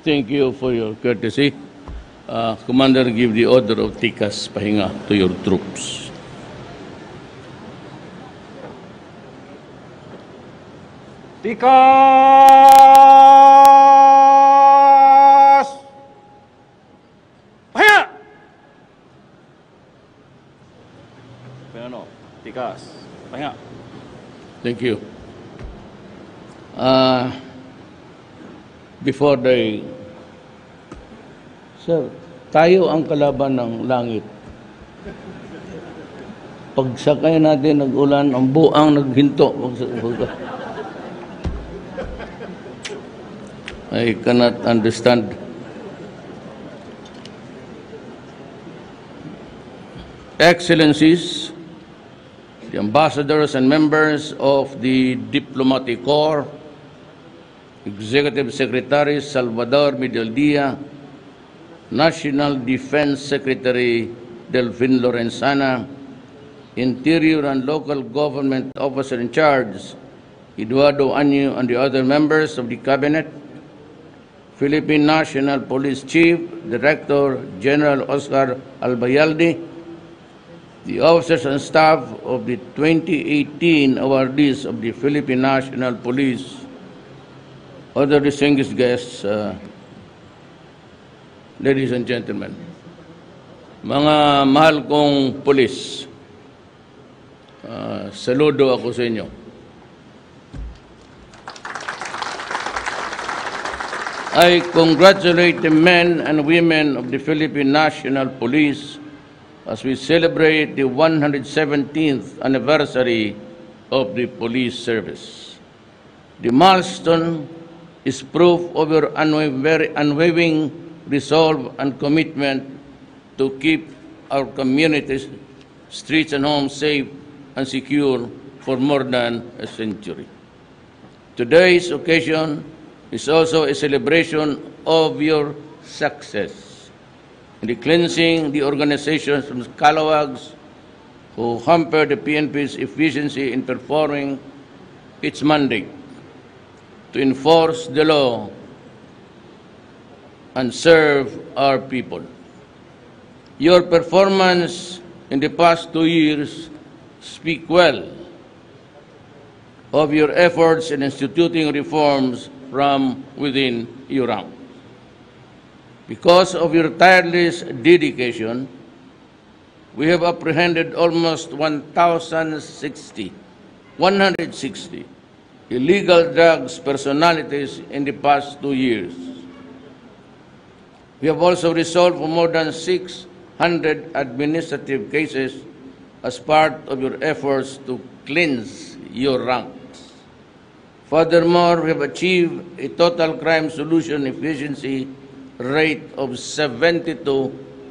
Thank you for your courtesy. Commander, give the order of tikas pahinga to your troops. Tikas! Pahinga! Ano? Tikas. Pahinga. Thank you. Before the... Sir, tayo ang kalaban ng langit. Pagsakay natin nag-ulan, ang buang naghinto. I cannot understand. Excellencies, the ambassadors and members of the Diplomatic Corps, Executive Secretary Salvador Medialdia, National Defense Secretary Delfin Lorenzana, Interior and Local Government Officer in Charge Eduardo Anyo, and the other members of the Cabinet, Philippine National Police Chief, Director General Oscar Albayalde, the officers and staff of the 2018 awardees of the Philippine National Police, other distinguished guests, ladies and gentlemen, mga mahal kong pulis, saludo ako sa inyo. I congratulate the men and women of the Philippine National Police as we celebrate the 117th anniversary of the police service. The milestone is proof of your unwavering resolve and commitment to keep our communities, streets and homes safe and secure for more than a century. Today's occasion is also a celebration of your success in the cleansing the organizations from scalawags who hamper the PNP's efficiency in performing its mandate to enforce the law and serve our people. Your performance in the past 2 years speak well of your efforts in instituting reforms from within your ranks. Because of your tireless dedication, we have apprehended almost 160 illegal drugs personalities in the past 2 years. We have also resolved for more than 600 administrative cases as part of your efforts to cleanse your ranks. Furthermore, we have achieved a total crime solution efficiency rate of 72.13.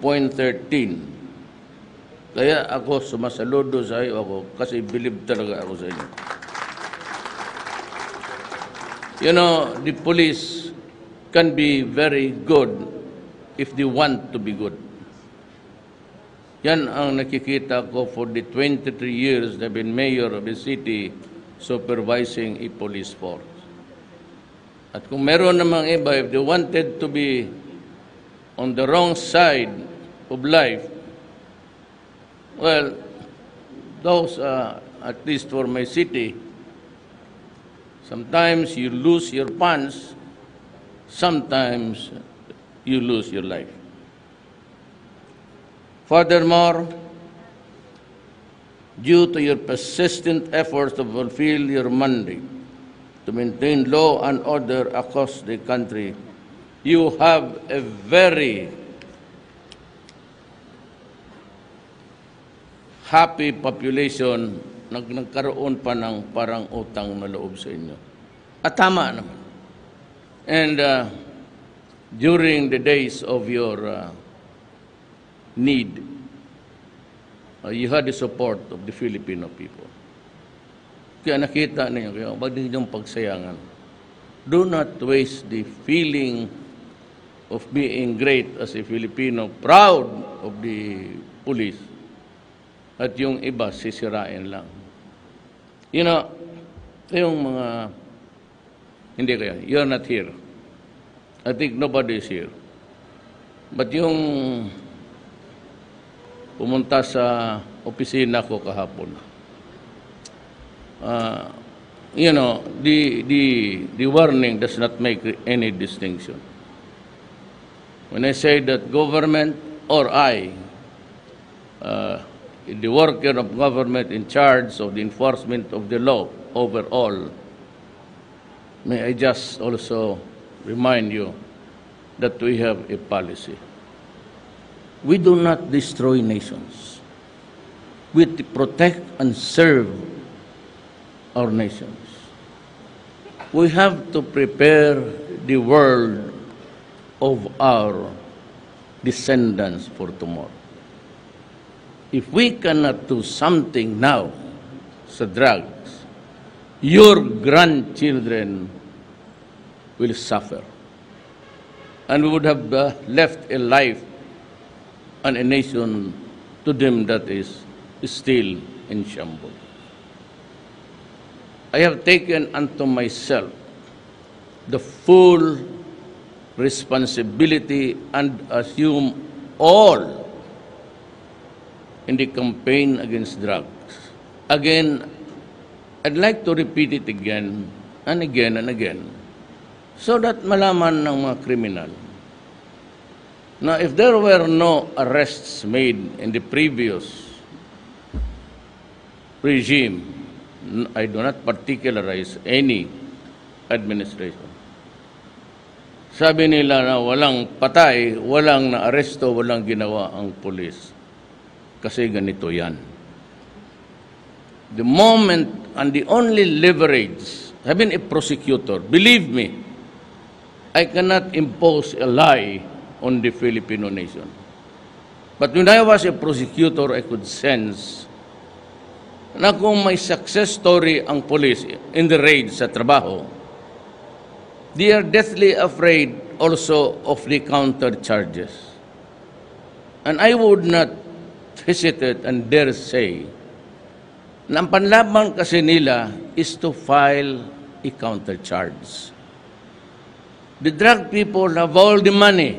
Kaya ako sumasaludo sa iyo ako kasi believe talaga ako sa inyo. You know, the police can be very good if they want to be good. Yan ang nakikita ko for the 23 years na been mayor of the city supervising a police force. At kung meron namang iba, if they wanted to be on the wrong side of life, well, those, at least for my city, sometimes you lose your pants, sometimes you lose your life. Furthermore, due to your persistent efforts to fulfill your mandate to maintain law and order across the country, you have a very happy population na nagkaroon pa ng parang utang na loob sa inyo. At tama naman. And during the days of your need, you had the support of the Filipino people. Kaya nakita ninyo kayo, wag ninyong pagsayangan. Do not waste the feeling of being great as a Filipino, proud of the police, at yung iba sisirain lang. You know, kayong mga, hindi kayo, you're not here. I think nobody is here. But yung pumunta sa opisina ko kahapon, you know, the warning does not make any distinction. When I say that government or I, the worker of government in charge of the enforcement of the law overall, may I just also remind you that we have a policy. We do not destroy nations. We protect and serve our nations. We have to prepare the world of our descendants for tomorrow. If we cannot do something now sa drugs, your grandchildren will suffer. And we would have left a life and a nation to them that is still in shambles. I have taken unto myself the full responsibility and assume all in the campaign against drugs. Again, I'd like to repeat it again and again and again so that malaman ng mga kriminal na if there were no arrests made in the previous regime, I do not particularize any administration. Sabi nila na walang patay, walang naaresto, walang ginawa ang pulis. Kasi ganito yan. The moment and the only leverage, having a prosecutor, believe me, I cannot impose a lie on the Filipino nation. But when I was a prosecutor, I could sense na kung may success story ang police in the raid sa trabaho, they are deathly afraid also of the counter charges. And I would not hesitate and dare say na ang panlaban kasi nila is to file a counter charge. The drug people have all the money,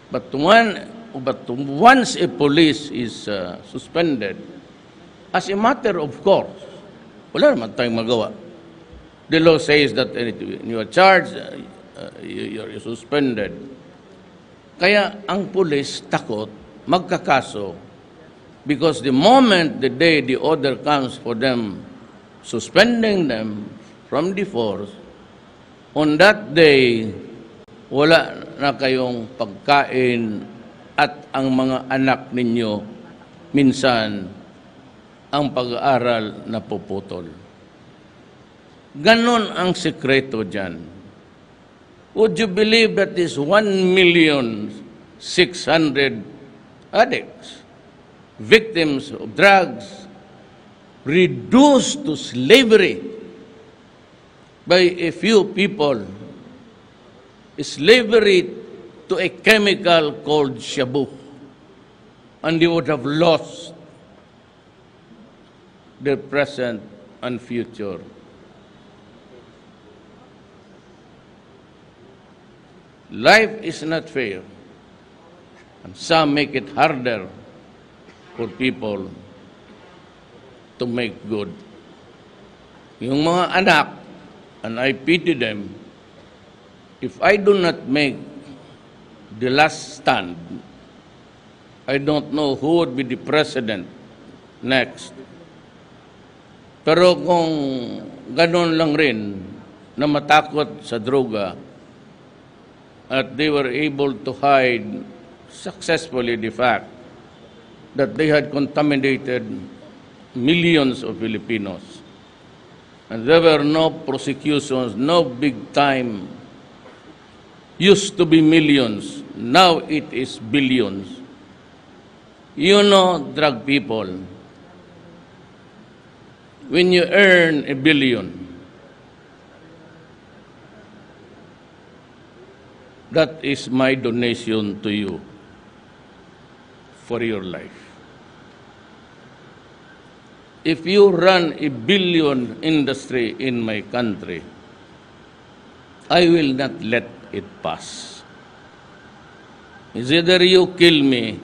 but once a police is suspended, as a matter of course, wala naman tayong magawa. The law says that you are charged, you're suspended. Kaya ang police takot magkakaso because the moment, the day the order comes for them, suspending them from the force, on that day, wala na kayong pagkain at ang mga anak ninyo minsan ang pag-aaral na puputol. Ganon ang sekreto dyan. Would you believe that this 1,600,000 addicts, victims of drugs, reduced to slavery by a few people, slavery to a chemical called shabu, and they would have lost their present and future. Life is not fair, and some make it harder for people to make good. Yung mga anak, and I pity them, if I do not make the last stand, I don't know who would be the president next. Pero kung ganon lang rin na matakot sa droga at they were able to hide successfully the fact that they had contaminated millions of Filipinos and there were no prosecutions, no big time. Used to be millions, now it is billions. You know, drug people, when you earn $1 billion, that is my donation to you for your life. If you run $1 billion industry in my country, I will not let it pass. It's either you kill me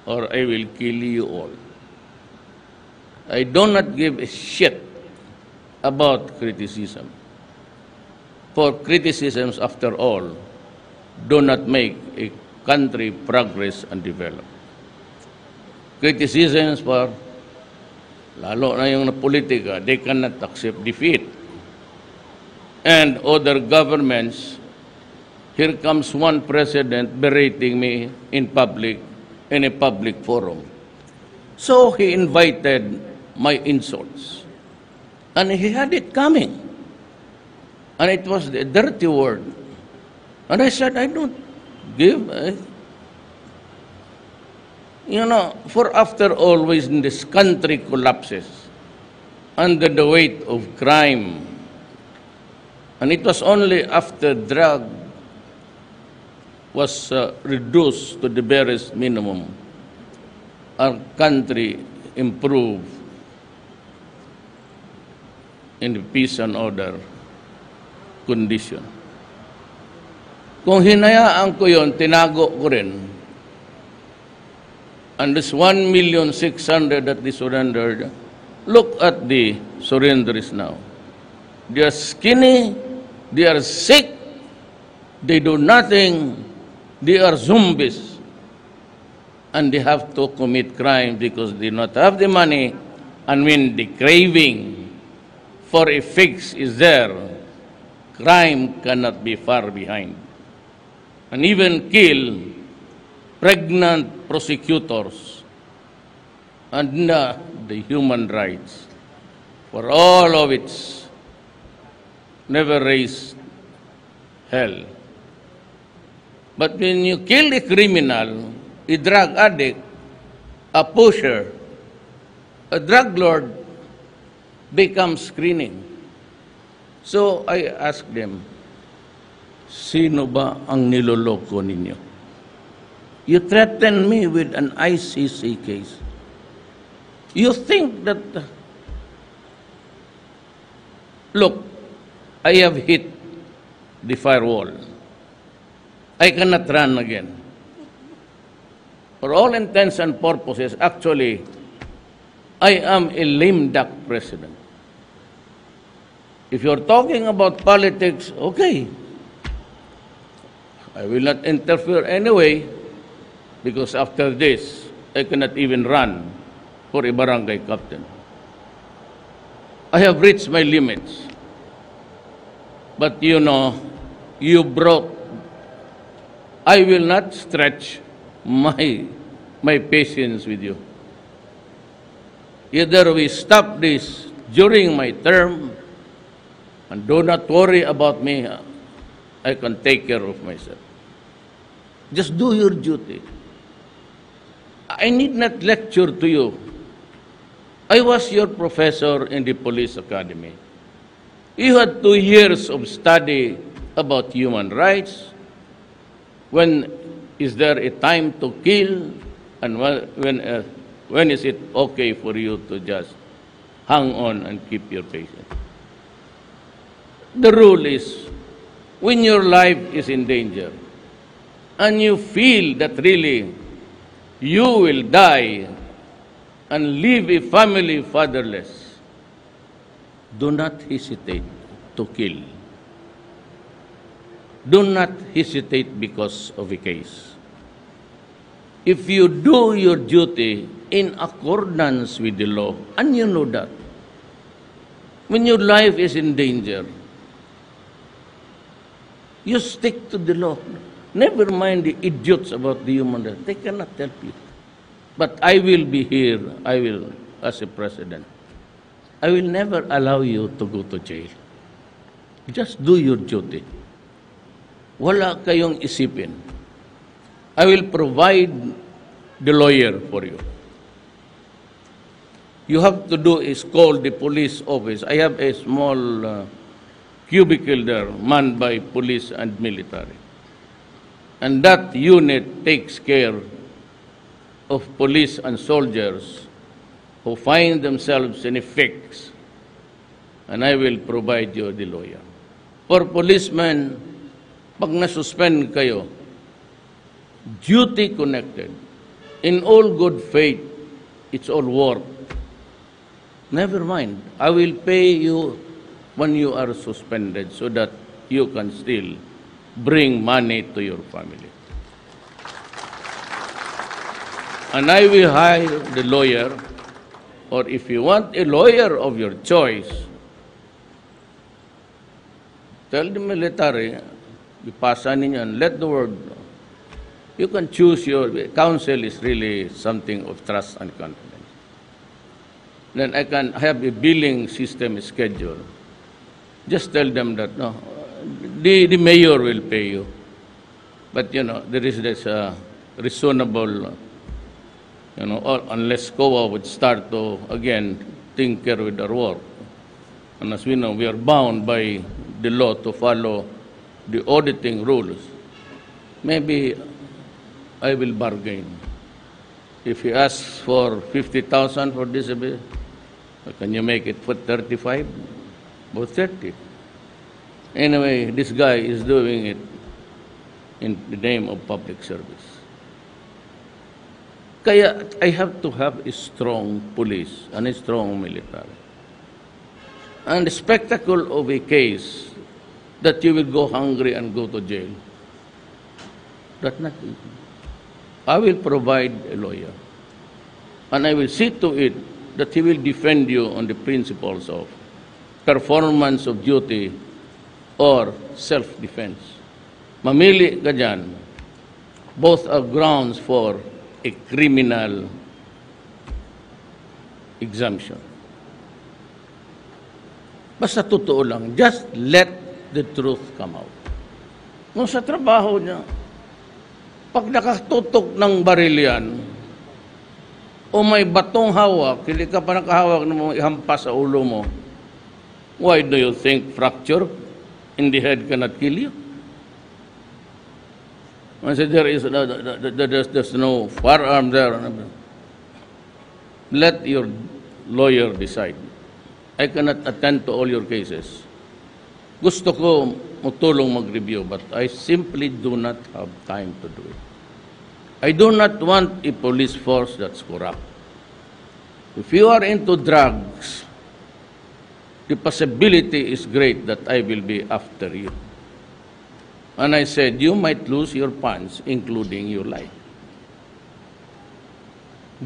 or I will kill you all. I do not give a shit about criticism. For criticisms, after all, do not make a country progress and develop. Criticisms for, lalo na yung politika, they cannot accept defeat. And other governments, here comes one president berating me in public, in a public forum. So he invited my insults. And he had it coming. And it was a dirty word. And I said, I don't give. You know, for after all, when this country collapses under the weight of crime, and it was only after drug was reduced to the barest minimum, our country improved in the peace and order condition. Kung hinayaan ko yon, tinago ko rin, and this 1,600,000 that they surrendered, look at the surrenderies now. They are skinny, they are sick, they do nothing, they are zombies. And they have to commit crime because they do not have the money, and when the craving for a fix is there, crime cannot be far behind. And even kill pregnant prosecutors and the human rights, for all of its never raised hell. But when you kill a criminal, a drug addict, a pusher, a drug lord, becomes screening. So I asked them, sino ba ang niloloko ninyo? You threaten me with an ICC case. You think that, look, I have hit the firewall. I cannot run again. For all intents and purposes, actually, I am a lame duck president. If you're talking about politics, okay. I will not interfere anyway, because after this, I cannot even run for a barangay captain. I have reached my limits. But you know, you brought, I will not stretch my patience with you. Either we stop this during my term, and do not worry about me, I can take care of myself. Just do your duty. I need not lecture to you. I was your professor in the police academy. You had 2 years of study about human rights. When is there a time to kill, and when is it okay for you to just hang on and keep your patience? The rule is, when your life is in danger, and you feel that really you will die and leave a family fatherless, do not hesitate to kill. Do not hesitate because of a case. If you do your duty in accordance with the law, and you know that, when your life is in danger, you stick to the law. Never mind the idiots about the human rights. They cannot help you. But I will be here, as a president, I will never allow you to go to jail. Just do your duty. Wala kayong isipin. I will provide the lawyer for you. You have to do is call the police office. I have a small cubicle there, manned by police and military. And that unit takes care of police and soldiers who find themselves in a fix, and I will provide you the lawyer. For policemen, pag nasuspend kayo, duty connected, in all good faith, it's all work. Never mind, I will pay you when you are suspended so that you can still bring money to your family. And I will hire the lawyer, or if you want a lawyer of your choice, tell the military, ipasa ninyo, and let the word know. You can choose your counsel is really something of trust and confidence. Then I can have a billing system schedule. Just tell them that no, the mayor will pay you, but there is this reasonable. Unless COA would start to, again, tinker with our work. And as we know, we are bound by the law to follow the auditing rules. Maybe I will bargain. If he asks for 50,000 for disability, can you make it for 35 or 30? Anyway, this guy is doing it in the name of public service. Kaya I have to have a strong police and a strong military. And the spectacle of a case that you will go hungry and go to jail, that's not easy. I will provide a lawyer. And I will see to it that he will defend you on the principles of performance of duty or self-defense. Mamili ka dyan. Both are grounds for a criminal exemption. Basta totoo lang, just let the truth come out. Nung sa trabaho niya, pag nakatutok ng baril yan, o may batong hawak, hindi ka pa nakahawak na mo ihampas sa ulo mo, why do you think fracture in the head cannot kill you? I said, there's no firearm there. Let your lawyer decide. I cannot attend to all your cases. Gusto ko matulong mag-review, but I simply do not have time to do it. I do not want a police force that's corrupt. If you are into drugs, the possibility is great that I will be after you. And I said, you might lose your pants, including your life.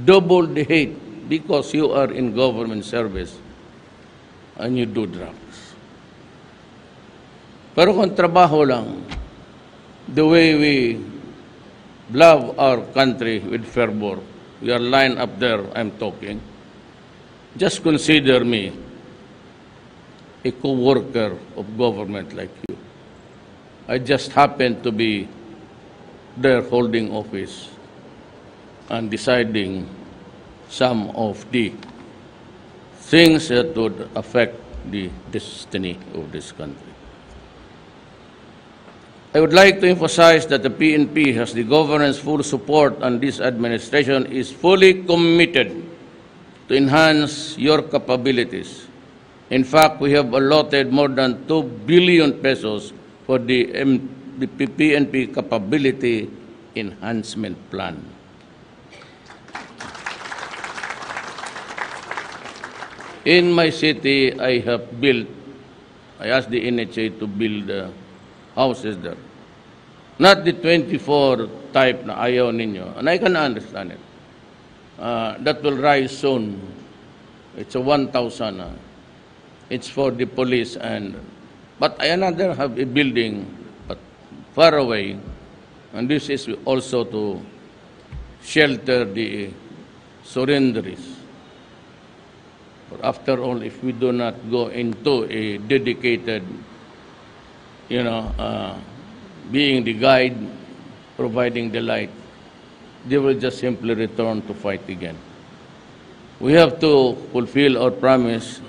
Double the hate because you are in government service and you do drugs. Pero kung trabaho lang, the way we love our country with fervor, we are lined up there, I'm talking, just consider me a co-worker of government like you. I just happen to be there holding office and deciding some of the things that would affect the destiny of this country. I would like to emphasize that the PNP has the government's full support, and this administration is fully committed to enhance your capabilities. In fact, we have allotted more than 2 billion pesos for the PNP Capability Enhancement Plan. In my city, I asked the NHA to build houses there. Not the 24 type na ayaw ninyo. And I can understand it. That will rise soon. It's a 1,000. It's for the police but another have a building but far away, and this is also to shelter the surrenderies. But after all, if we do not go into a dedicated, being the guide, providing the light, they will just simply return to fight again. We have to fulfill our promise.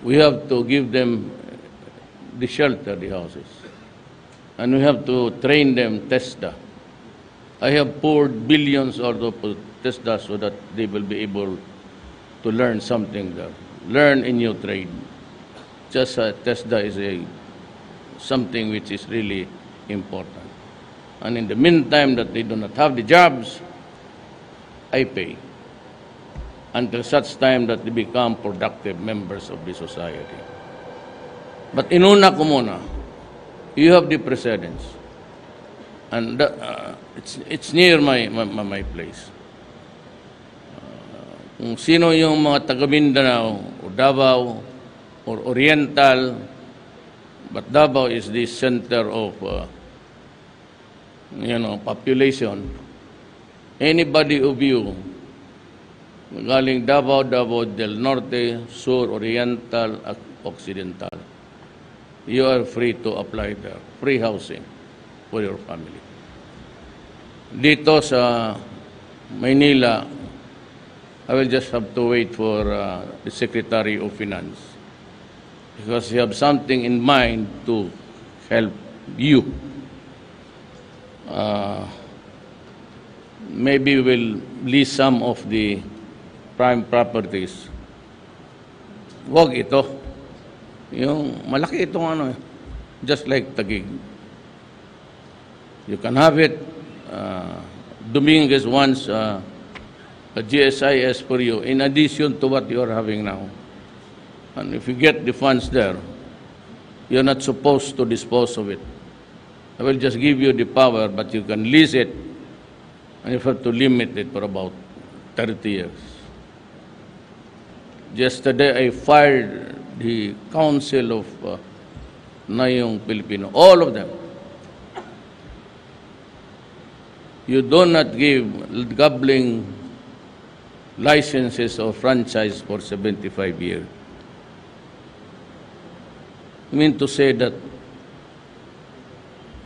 We have to give them the shelter, the houses. And we have to train them TESDA. I have poured billions out of TESDA so that they will be able to learn something there. Learn a new trade. Just TESDA is a something which is really important. And in the meantime that they do not have the jobs, I pay until such time that they become productive members of the society. But inuna ko muna, you have the precedence. And it's near my place. Kung sino yung mga taga Mindanao o Davao or Oriental, but Davao is the center of population. Anybody of you galing Davao, Davao del Norte, Sur, Oriental, Occidental, you are free to apply there. Free housing for your family. Dito sa Maynila, I will just have to wait for the Secretary of Finance because he have something in mind to help you. Maybe we'll lease some of the prime properties. Wag ito. Yung malaki itong just like Taguig. You can have it. Dominguez wants a GSIS for you in addition to what you are having now. And if you get the funds there, you're not supposed to dispose of it. I will just give you the power, but you can lease it, and you have to limit it for about 30 years. Yesterday, I fired the Council of Nayong Filipino, all of them. You do not give gambling licenses or franchise for 75 years. I mean to say that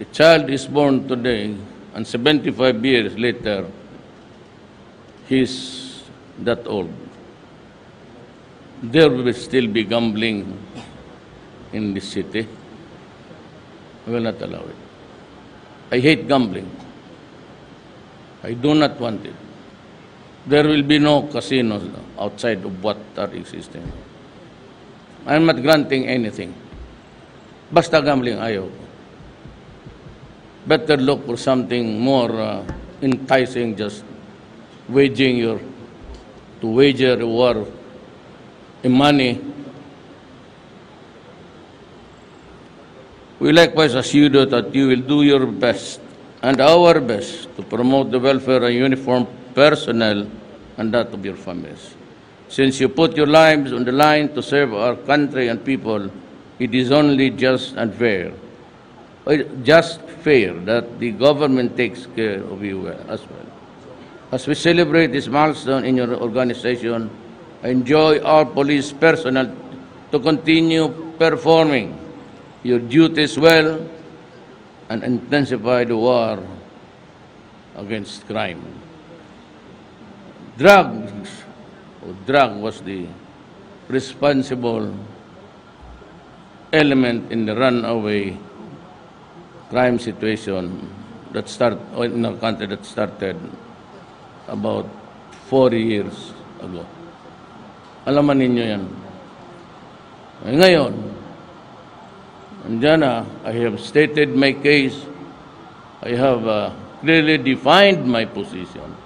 a child is born today and 75 years later, he's that old. There will still be gambling in this city. I will not allow it. I hate gambling. I do not want it. There will be no casinos outside of what are existing. I'm not granting anything. Basta gambling, ayaw. Better look for something more enticing, just to wager a war in money. We likewise assure you that you will do your best and our best to promote the welfare of uniformed personnel and that of your families. Since you put your lives on the line to serve our country and people, it is only just and fair, that the government takes care of you as well. As we celebrate this milestone in your organization, I enjoy our police personnel to continue performing your duties well and intensify the war against crime. Drug was the responsible element in the runaway crime situation that started in our country, that started about 40 years ago. Alaman ninyo yan. Ngayon, andyan na, I have stated my case. I have clearly defined my position.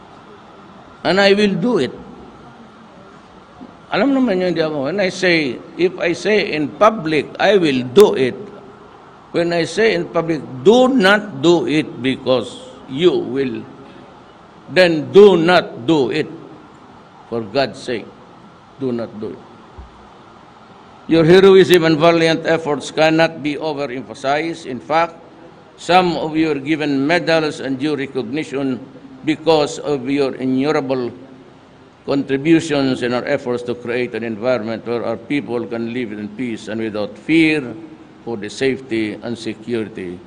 And I will do it. Alam naman nyo, hindi ako. If I say in public, I will do it. When I say in public, do not do it because you will, then do not do it. For God's sake, do not do it. Your heroism and valiant efforts cannot be overemphasized. In fact, some of you are given medals and due recognition because of your innumerable contributions in our efforts to create an environment where our people can live in peace and without fear for the safety and security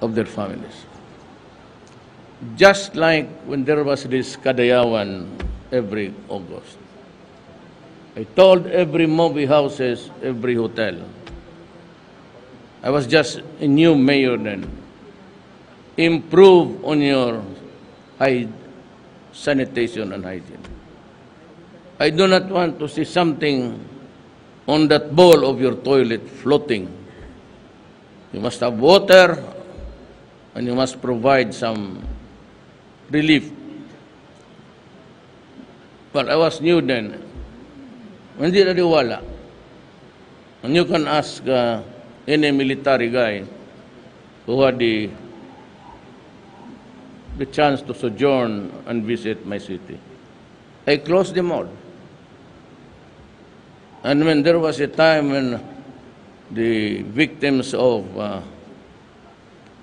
of their families. Just like when there was this Kadayawan every August, I told every movie houses, every hotel, I was just a new mayor then, improve on your sanitation and hygiene. I do not want to see something on that bowl of your toilet floating. You must have water, and you must provide some relief. But I was new then. Hindi naniwala. And you can ask any military guy who had the chance to sojourn and visit my city. I closed them all. And when there was a time when the victims of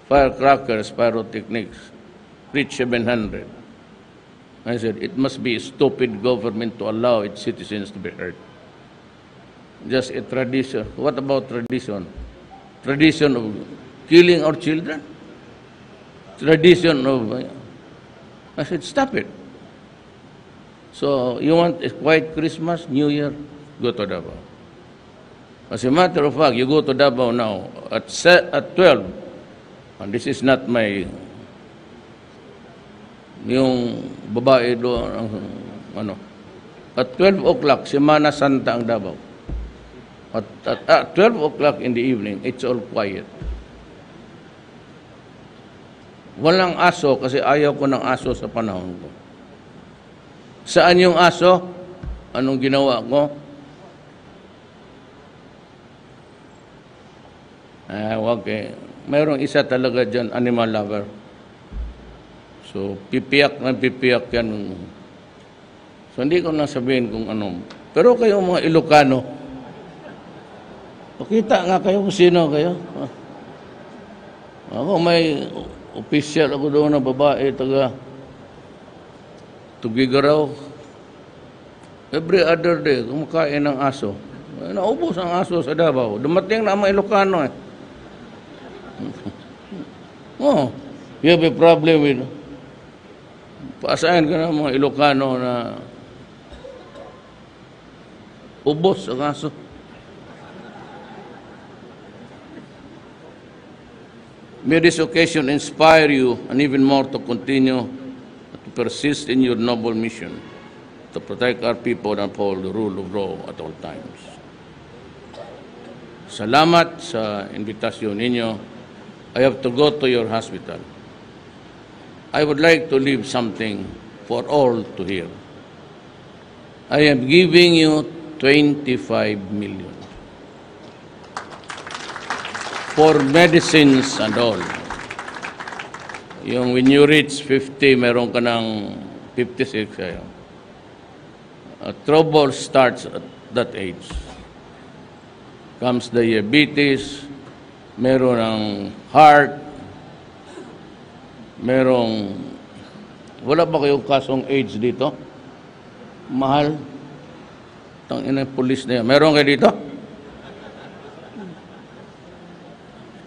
firecrackers, pyrotechnics, reached 700, I said, it must be a stupid government to allow its citizens to be hurt. Just a tradition. What about tradition? Tradition of killing our children? Tradition of... I said, stop it. So, you want a quiet Christmas, New Year? Go to Davao. As a matter of fact, you go to Davao now at 12, and this is not my... yung babae doon, at 12 o'clock, Semana Santa ang Davao. At 12 o'clock in the evening, it's all quiet. Walang aso kasi ayaw ko ng aso sa panahon ko. Saan yung aso? Anong ginawa ko? Okay. Mayroong isa talaga dyan, animal lover. So, pipiyak yan. So, hindi ko na sabihin kung ano. Pero kayo mga Ilocano, pakita nga kayo kung sino kayo. Ako may official ako doon na babae, taga Tugigaraw. Every other day, kumakain ng aso. Naubos ang aso sa Davao. Dumating na mga Ilocano eh. Oh, you have a problem with... Paasahin ka ng mga Ilocano na ubos ang aso. May this occasion inspire you and even more to continue to persist in your noble mission to protect our people and uphold the rule of law at all times. Salamat sa invitasyon ninyo. I have to go to your hospital. I would like to leave something for all to hear. I am giving you 25 million for medicines and all. Yung when you reach 50, meron ka ng 56. Trouble starts at that age. Comes diabetes, meron ng heart, merong, wala ba kayong kasong AIDS dito? Mahal. Tangina yung police na yan. Meron kayo dito?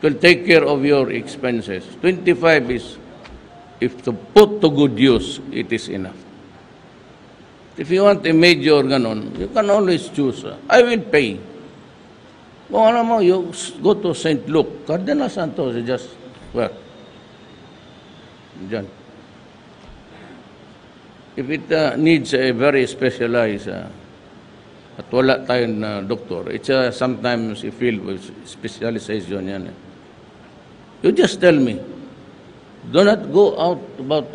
Will take care of your expenses. 25 is, if to put to good use, it is enough. If you want a major ganon, you can always choose. I will pay. Kung ano mo, you go to St. Luke. Cardinal Santos, just, well, dyan. If it needs a very specialized at wala tayong doktor, it's sometimes a field with specialization yan. You just tell me, do not go out about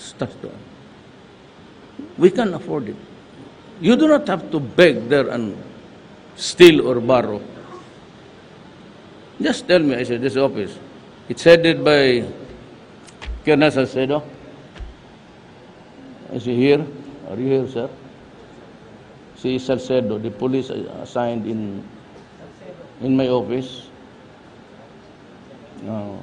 stuff. We can afford it. You do not have to beg there and steal or borrow. Just tell me, I said, this office, it's headed by Colonel Salcedo. Is he here? Are you here, sir? Si Salcedo, the police assigned in my office. No.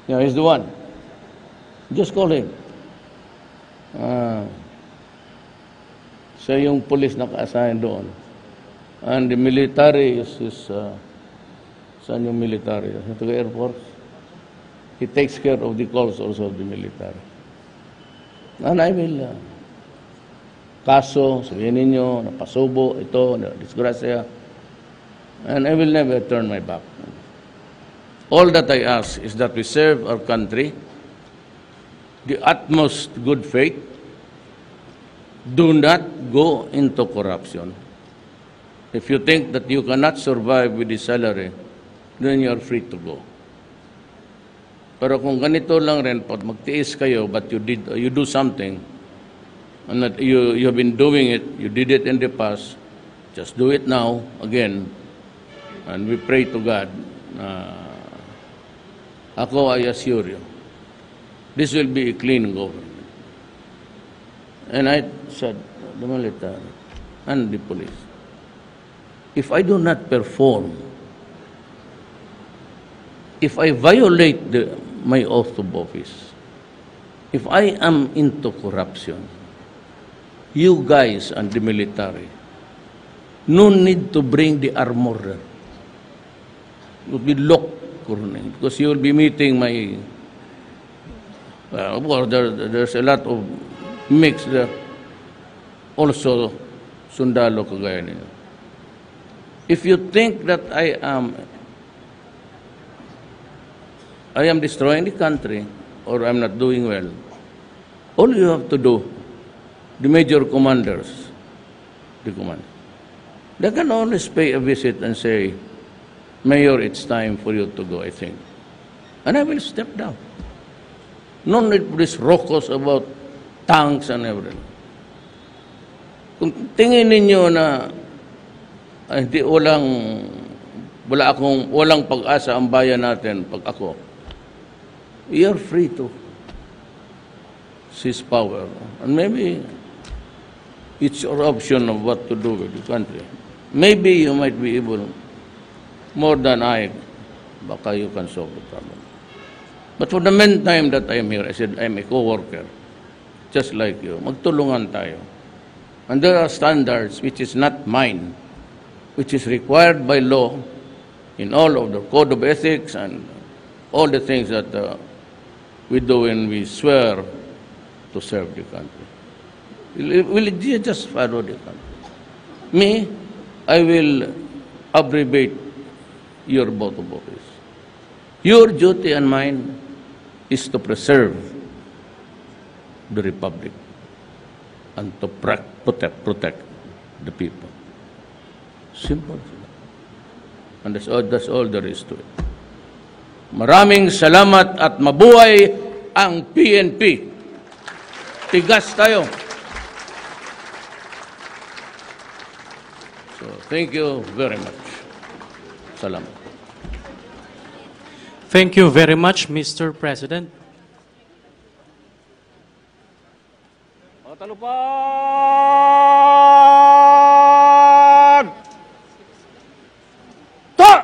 Yeah, he's the one. Just call him. Siya yung police naka-assign doon. And the military is saan yung military? Sa Air Force. He takes care of the calls also of the military. And I will, kaso, sabihin ninyo, napasubo, ito, disgrasya. And I will never turn my back. All that I ask is that we serve our country, the utmost good faith, Do not go into corruption. If you think that you cannot survive with the salary, then you are free to go. Pero kung ganito lang rin, pag magtiis kayo, but you do something, and that you have been doing it, you did it in the past, just do it now, again, and we pray to God. Ako, I assure you, this will be a clean government. And I said, the military and the police, if I do not perform, if I violate my oath of office, if I am into corruption, you guys and the military, no need to bring the armor. It will be locked, because you will be meeting my, of course, there's a lot of mix there. Also, sundalo kagaya ninyo. If you think that I am destroying the country or I'm not doing well, all you have to do, the major commanders, the command, they can always pay a visit and say, Mayor, it's time for you to go, I think. And I will step down. No need for this raucous about tanks and everything. Kung tingin ninyo na walang pag-asa ang bayan natin pag ako, we are free to seize power. And maybe it's your option of what to do with the country. Maybe you might be able, more than I, baka you can solve the problem. But for the meantime that I am here, I said, I'm a co-worker, just like you. Magtulungan tayo. And there are standards which is not mine, which is required by law in all of the code of ethics and all the things that we do when we swear to serve the country. Will you just follow the country? Me, I will abbreviate your vote of office. Your duty and mine is to preserve the republic and to protect the people. Simple. And that's all there is to it. Maraming salamat at mabuhay ang PNP. Tigas tayo. So, thank you very much. Salamat. Thank you very much, Mr. President. Talupag! Ta!